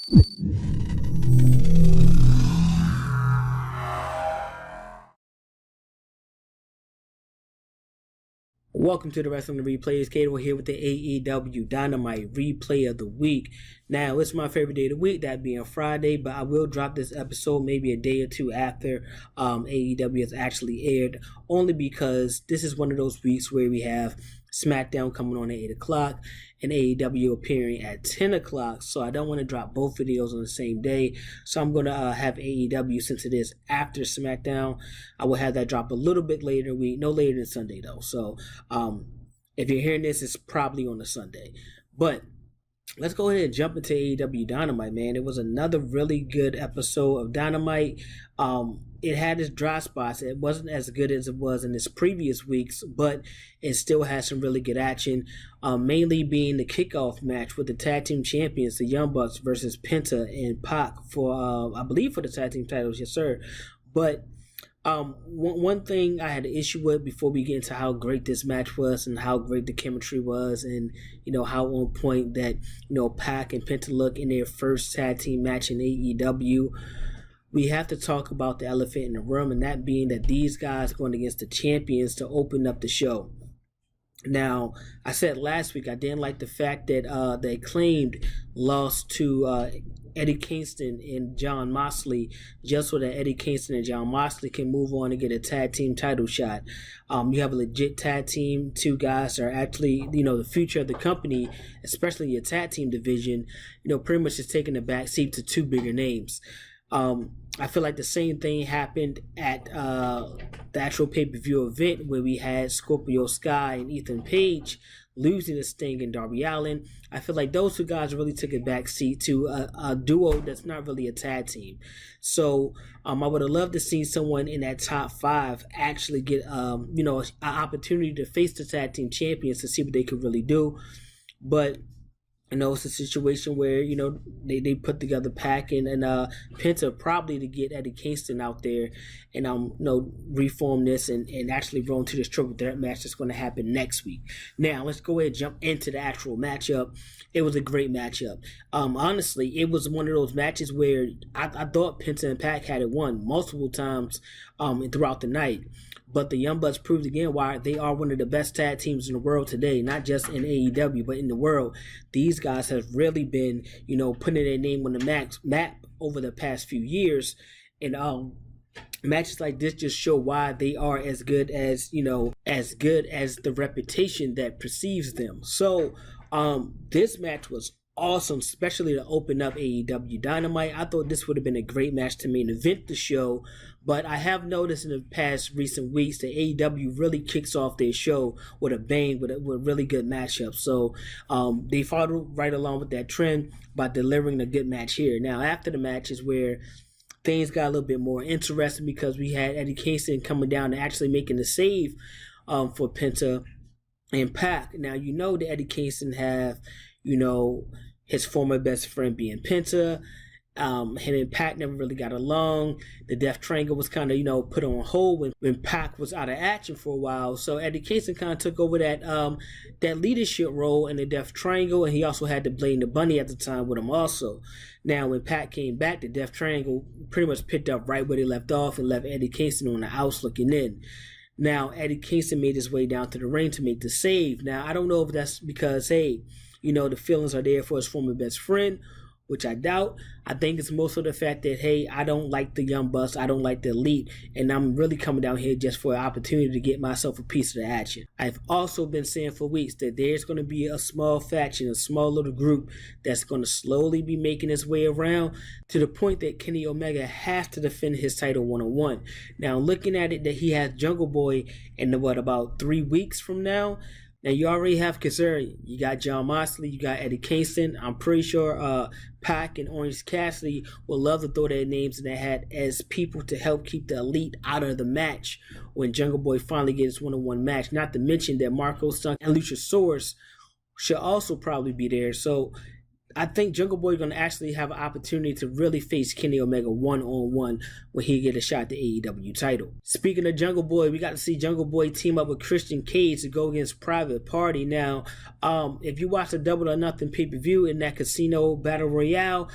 Welcome to the Wrestling Replays. Cato here with the AEW Dynamite Replay of the Week. Now, it's my favorite day of the week, that being Friday, but I will drop this episode maybe a day or two after AEW has actually aired, only because this is one of those weeks where we have SmackDown coming on at 8 o'clock and AEW appearing at 10 o'clock, so I don't want to drop both videos on the same day. So I'm going to have AEW, since it is after SmackDown, I will have that drop a little bit later in the week, no later than Sunday though. So if you're hearing this, it's probably on a Sunday. But let's go ahead and jump into AEW Dynamite, man. It was another really good episode of Dynamite. It had its dry spots. It wasn't as good as it was in its previous weeks, but it still had some really good action, mainly being the kickoff match with the tag team champions, the Young Bucks versus Penta and Pac for, I believe, for the tag team titles, yes sir. But one thing I had an issue with before we get into how great this match was and how great the chemistry was, and how on point that Pac and Penta look in their first tag team match in AEW. We have to talk about the elephant in the room, and that being that these guys going against the champions to open up the show. Now, I said last week I didn't like the fact that the Acclaimed lost to Eddie Kingston and Jon Moxley, just so that Eddie Kingston and Jon Moxley can move on and get a tag team title shot. You have a legit tag team, two guys that are actually, the future of the company, especially your tag team division, pretty much just taking the back seat to two bigger names. I feel like the same thing happened at the actual pay-per-view event where we had Scorpio Sky and Ethan Page losing to Sting and Darby Allin. I feel like those two guys really took a back seat to a duo that's not really a tag team. So I would have loved to see someone in that top five actually get an opportunity to face the tag team champions to see what they could really do. But it's a situation where, they put together Pac and Penta probably to get Eddie Kingston out there and, reform this and actually roll into this triple threat match that's going to happen next week. Now, let's go ahead and jump into the actual matchup. It was a great matchup. Honestly, it was one of those matches where I thought Penta and Pac had it won multiple times throughout the night. But the Young Bucks proved again why they are one of the best tag teams in the world today, not just in AEW, but in the world. These guys have really been, putting their name on the map over the past few years. And matches like this just show why they are as good as the reputation that precedes them. So this match was awesome, especially to open up AEW Dynamite. I thought this would have been a great match to main event the show, but I have noticed in the past recent weeks that AEW really kicks off their show with a bang, with really good matchups. So they followed right along with that trend by delivering a good match here. Now, after the match is where things got a little bit more interesting, because we had Eddie Kingston coming down and actually making the save for Penta and Pac. Now, that Eddie Kingston have his former best friend being Penta. Him and Pac never really got along. The Death Triangle was kind of, put on hold when Pac was out of action for a while. So Eddie Kingston kind of took over that leadership role in the Death Triangle, and he also had the Blade and the Bunny at the time with him also. Now, when Pac came back, the Death Triangle pretty much picked up right where they left off and left Eddie Kingston on the outs looking in. Now, Eddie Kingston made his way down to the ring to make the save. Now, I don't know if that's because, the feelings are there for his former best friend, which I doubt. I think it's most of the fact that, I don't like the Young Bucks, I don't like the Elite, and I'm really coming down here just for an opportunity to get myself a piece of the action. I've also been saying for weeks that there's going to be a small faction, a small little group that's going to slowly be making its way around to the point that Kenny Omega has to defend his title one-on-one. Now, looking at it that he has Jungle Boy in about 3 weeks from now, now, you already have Kazarian. You got Jon Moxley. You got Eddie Kingston. I'm pretty sure Pac and Orange Cassidy will love to throw their names in the hat as people to help keep the Elite out of the match when Jungle Boy finally gets one-on-one match. Not to mention that Marco Stunt and Luchasaurus should also probably be there. So I think Jungle Boy is going to actually have an opportunity to really face Kenny Omega one-on-one when he get a shot at the AEW title. Speaking of Jungle Boy, we got to see Jungle Boy team up with Christian Cage to go against Private Party. Now, if you watch the Double or Nothing pay-per-view in that Casino Battle Royale,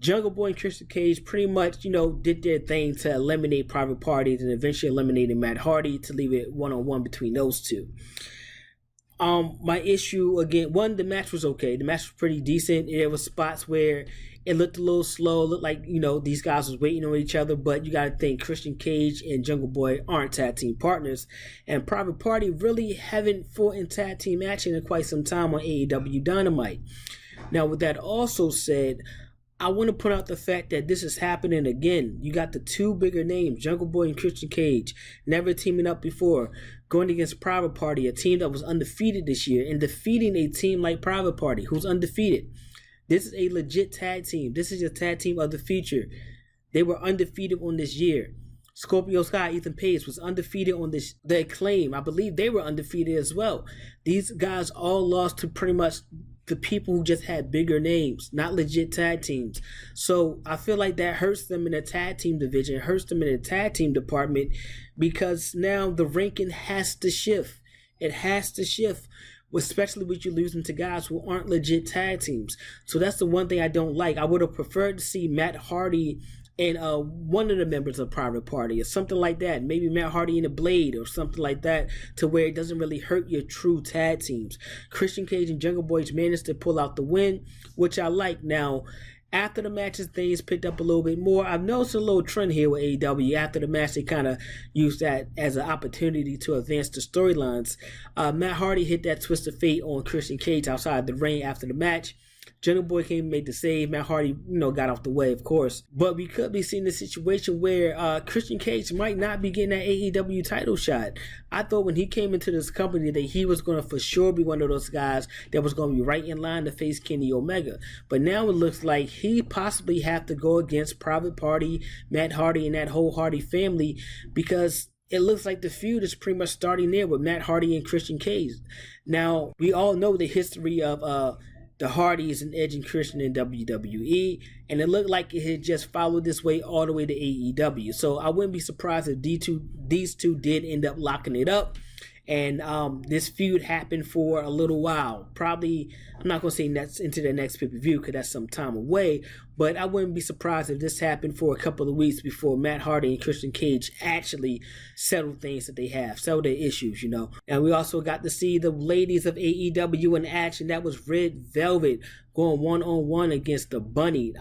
Jungle Boy and Christian Cage pretty much, did their thing to eliminate Private Parties and eventually eliminated Matt Hardy to leave it one-on-one between those two. My issue again, one, the match was okay. The match was pretty decent. There was spots where it looked a little slow. It looked like, these guys was waiting on each other, but you got to think Christian Cage and Jungle Boy aren't tag team partners, and Private Party really haven't fought in tag team action in quite some time on AEW Dynamite. Now, with that also said, I want to point out the fact that this is happening again. You got the two bigger names, Jungle Boy and Christian Cage, never teaming up before, going against Private Party, a team that was undefeated this year, and defeating a team like Private Party, who's undefeated. This is a legit tag team. This is a tag team of the future. They were undefeated on this year. Scorpio Sky, Ethan Page was undefeated on this. The Acclaim, I believe they were undefeated as well. These guys all lost to pretty much the people who just had bigger names, not legit tag teams. So I feel like that hurts them in the tag team division, it hurts them in the tag team department, because now the ranking has to shift. It has to shift, especially with you losing to guys who aren't legit tag teams. So that's the one thing I don't like. I would have preferred to see Matt Hardy and one of the members of Private Party or something like that. Maybe Matt Hardy and the Blade or something like that, to where it doesn't really hurt your true tag teams. Christian Cage and Jungle Boy managed to pull out the win, which I like. Now, after the matches, things picked up a little bit more. I've noticed a little trend here with AEW. After the match, they kind of used that as an opportunity to advance the storylines. Matt Hardy hit that twist of fate on Christian Cage outside the ring after the match. Jungle Boy came and made the save. Matt Hardy, got off the way, of course. But we could be seeing a situation where Christian Cage might not be getting that AEW title shot. I thought when he came into this company that he was going to for sure be one of those guys that was going to be right in line to face Kenny Omega. But now it looks like he possibly have to go against Private Party, Matt Hardy, and that whole Hardy family, because it looks like the feud is pretty much starting there with Matt Hardy and Christian Cage. Now, we all know the history of the Hardys and Edge and Christian in WWE, and it looked like it had just followed this way all the way to AEW. So I wouldn't be surprised if these two did end up locking it up, and this feud happened for a little while. Probably, I'm not going to say that's into the next pay-per-view because that's some time away, but I wouldn't be surprised if this happened for a couple of weeks before Matt Hardy and Christian Cage actually settle things that they have, settle their issues, And we also got to see the ladies of AEW in action. That was Red Velvet going one-on-one against the Bunny.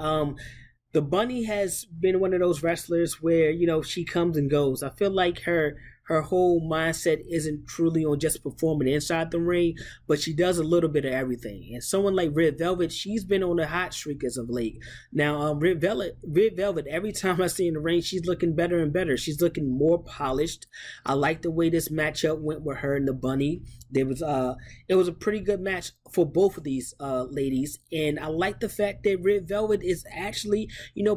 The Bunny has been one of those wrestlers where, she comes and goes. I feel like her whole mindset isn't truly on just performing inside the ring, but she does a little bit of everything. And someone like Red Velvet, she's been on a hot streak as of late. Now, Red Velvet, every time I see her in the ring, she's looking better and better. She's looking more polished. I like the way this matchup went with her and the Bunny. It was a pretty good match for both of these ladies, and I like the fact that Red Velvet is actually,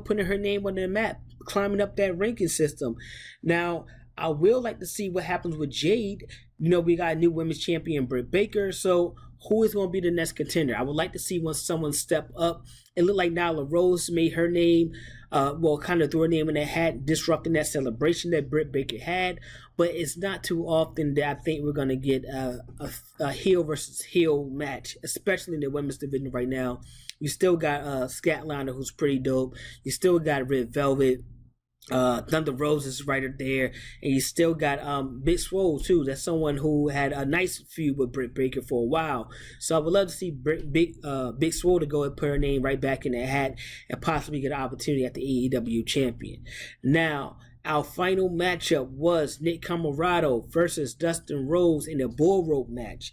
putting her name on the map, climbing up that ranking system. Now, I will like to see what happens with Jade. We got a new women's champion, Britt Baker. So who is going to be the next contender? I would like to see when someone step up. It looked like Nyla Rose made her name, kind of threw her name in the hat, disrupting that celebration that Britt Baker had. But it's not too often that I think we're going to get a heel versus heel match, especially in the women's division right now. You still got Scatliner, who's pretty dope. You still got Red Velvet. Thunder Rose is right there, and you still got Big Swole too. That's someone who had a nice feud with Britt Baker for a while. So I would love to see Big Swole to go and put her name right back in the hat and possibly get an opportunity at the AEW champion. Now, our final matchup was Nick Comoroto versus Dustin Rhodes in a bull rope match.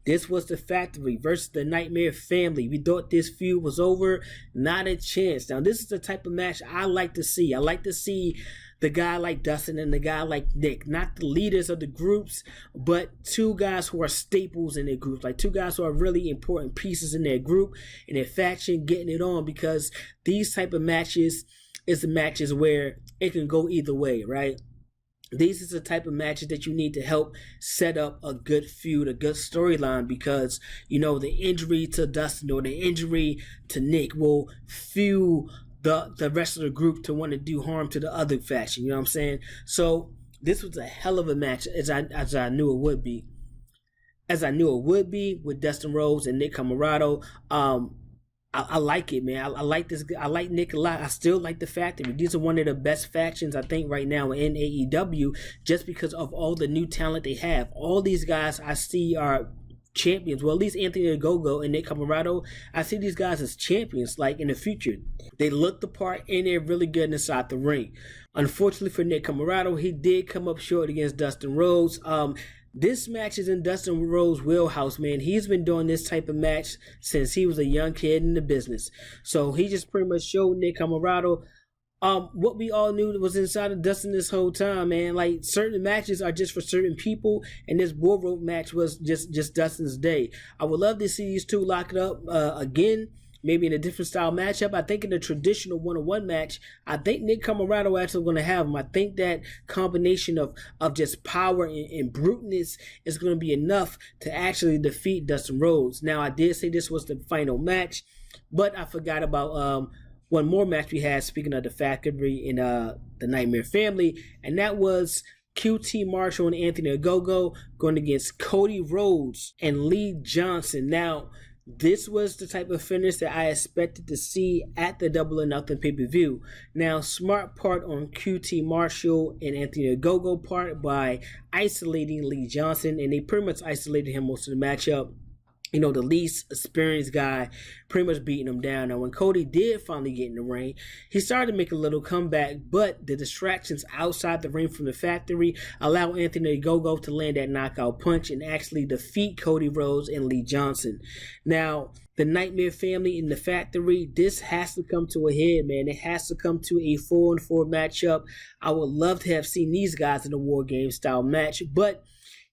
This was the Factory versus the Nightmare Family. We thought this feud was over. Not a chance. Now, this is the type of match I like to see. I like to see the guy like Dustin and the guy like Nick. Not the leaders of the groups, but two guys who are staples in their groups. Like two guys who are really important pieces in their group, in their faction, getting it on. Because these type of matches is the matches where it can go either way, right? These is the type of matches that you need to help set up a good feud, a good storyline, because, the injury to Dustin or the injury to Nick will fuel the rest of the group to want to do harm to the other faction. You know what I'm saying? So this was a hell of a match, as I knew it would be. As I knew it would be with Dustin Rhodes and Nick Comoroto. I like it, man. I like this. I like Nick a lot. I still like the Factory. These are one of the best factions, I think, right now in AEW, just because of all the new talent they have. All these guys I see are champions. Well, at least Anthony Ogogo and Nick Camarado, I see these guys as champions, like in the future. They look the part and they're really good inside the ring. Unfortunately for Nick Camarado, he did come up short against Dustin Rhodes. This match is in Dustin Rhodes' wheelhouse, man. He's been doing this type of match since he was a young kid in the business. So he just pretty much showed Nick Camarado what we all knew was inside of Dustin this whole time, man. Like, certain matches are just for certain people, and this Bull Rope match was just Dustin's day. I would love to see these two lock it up again, maybe in a different style matchup. I think in a traditional one-on-one match, I think Nick Camarado actually going to have him. I think that combination of just power and bruteness is going to be enough to actually defeat Dustin Rhodes. Now, I did say this was the final match, but I forgot about one more match we had, speaking of the Factory in the Nightmare Family, and that was QT Marshall and Anthony Ogogo going against Cody Rhodes and Lee Johnson. Now, this was the type of finish that I expected to see at the Double or Nothing pay-per-view. Now, smart part on QT Marshall and Anthony Ogogo part by isolating Lee Johnson, and they pretty much isolated him most of the matchup. You know, the least experienced guy pretty much beating him down. Now, when Cody did finally get in the ring, he started to make a little comeback, but the distractions outside the ring from the Factory allowed Anthony Ogogo to land that knockout punch and actually defeat Cody Rhodes and Lee Johnson. Now, the Nightmare Family in the Factory, this has to come to a head, man. It has to come to a 4-on-4 matchup. I would love to have seen these guys in a War Game style match, but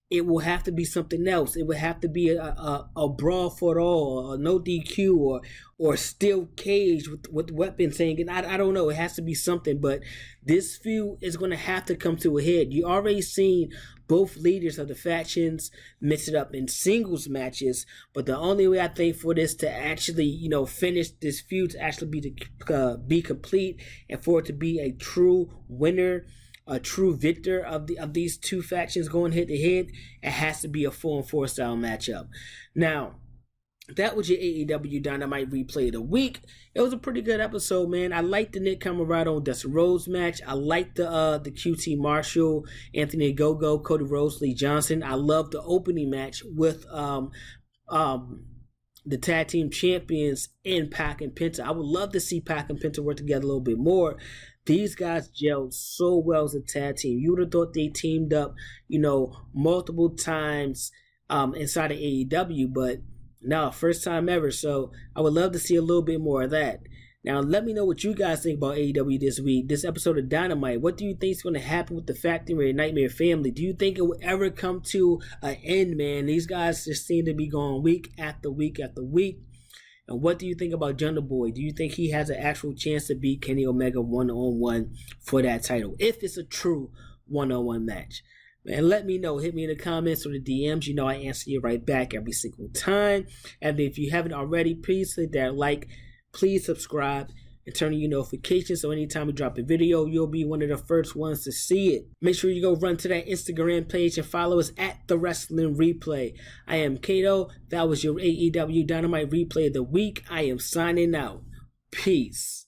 it will have to be something else. It would have to be a brawl for it all, or no DQ, or steel cage with weapons hanging. I don't know. It has to be something. But this feud is going to have to come to a head. You already seen both leaders of the factions mix it up in singles matches. But the only way I think for this to actually, you know, finish this feud to actually be complete and for it to be a true winner, a true victor of these two factions going head to head, it has to be a 4-on-4 style matchup. Now, that was your AEW Dynamite replay of the week. It was a pretty good episode, man. I liked the Nick Camarado and Dustin Rhodes match. I liked the QT Marshall, Anthony Ogogo, Cody Rhodes, Lee Johnson. I loved the opening match with the tag team champions in Pac and Penta. I would love to see Pac and Penta work together a little bit more. These guys gelled so well as a tag team. You would have thought they teamed up, you know, multiple times inside of AEW, but no, first time ever. So I would love to see a little bit more of that. Now, let me know what you guys think about AEW this week, this episode of Dynamite. What do you think is going to happen with the Factory and Nightmare Family? Do you think it will ever come to an end, man? These guys just seem to be going week after week after week. And what do you think about Jungle Boy? Do you think he has an actual chance to beat Kenny Omega one-on-one for that title, if it's a true one-on-one match? Man, let me know. Hit me in the comments or the DMs. You know I answer you right back every single time. And if you haven't already, please hit that like. Please subscribe and turn on your notifications so anytime we drop a video, you'll be one of the first ones to see it. Make sure you go run to that Instagram page and follow us at The Wrestling Replay. I am Cato. That was your AEW Dynamite replay of the week. I am signing out. Peace.